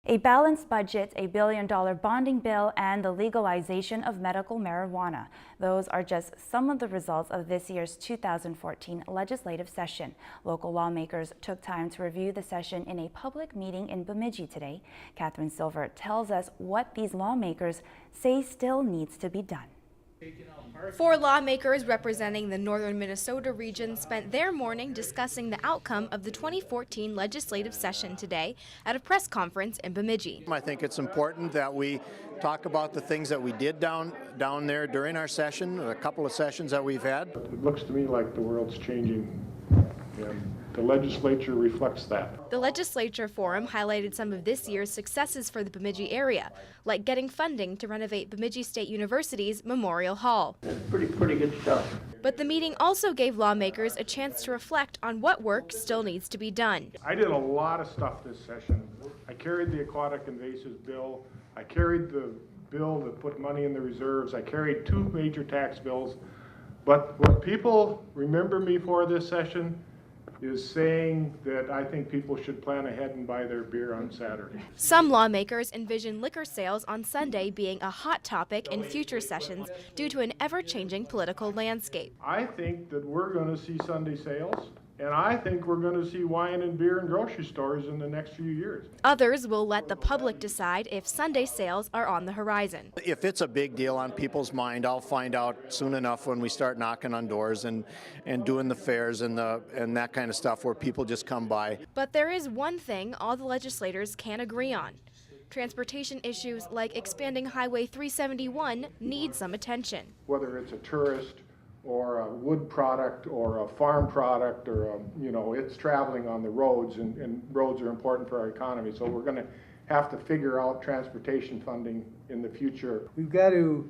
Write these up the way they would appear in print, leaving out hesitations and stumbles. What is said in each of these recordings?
A balanced budget, a billion-dollar bonding bill, and the legalization of medical marijuana. Those are just some of the results of this year's 2014 legislative session. Local lawmakers took time to review the session in a public meeting in Bemidji today. Catherine Silver tells us what these lawmakers say still needs to be done. 4 lawmakers representing the northern Minnesota region spent their morning discussing the outcome of the 2014 legislative session today at a press conference in Bemidji. I think it's important that we talk about the things that we did down there during our session, a couple of sessions that we've had. It looks to me like the world's changing, and the legislature reflects that. The legislature forum highlighted some of this year's successes for the Bemidji area, like getting funding to renovate Bemidji State University's Memorial Hall. Pretty good stuff. But the meeting also gave lawmakers a chance to reflect on what work still needs to be done. I did a lot of stuff this session. I carried the aquatic invasives bill. I carried the bill that put money in the reserves. I carried 2 major tax bills. But what people remember me for this session is saying that I think people should plan ahead and buy their beer on Saturday. Some lawmakers envision liquor sales on Sunday being a hot topic in future sessions due to an ever-changing political landscape. I think that we're going to see Sunday sales, and I think we're going to see wine and beer in grocery stores in the next few years. Others will let the public decide if Sunday sales are on the horizon. If it's a big deal on people's mind, I'll find out soon enough when we start knocking on doors and doing the fairs and that kind of stuff where people just come by. But there is one thing all the legislators can agree on. Transportation issues like expanding Highway 371 need some attention. Whether it's a tourist or a wood product or a farm product, or it's traveling on the roads, and roads are important for our economy. So we're going to have to figure out transportation funding in the future. We've got to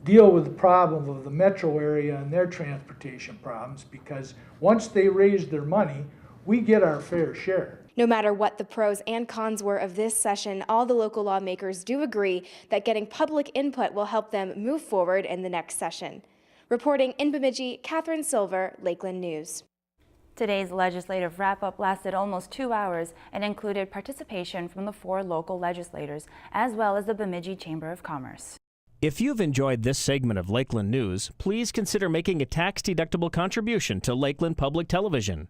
deal with the problem of the metro area and their transportation problems, because once they raise their money, we get our fair share. No matter what the pros and cons were of this session, all the local lawmakers do agree that getting public input will help them move forward in the next session. Reporting in Bemidji, Catherine Silver, Lakeland News. Today's legislative wrap-up lasted almost 2 hours and included participation from the 4 local legislators, as well as the Bemidji Chamber of Commerce. If you've enjoyed this segment of Lakeland News, please consider making a tax-deductible contribution to Lakeland Public Television.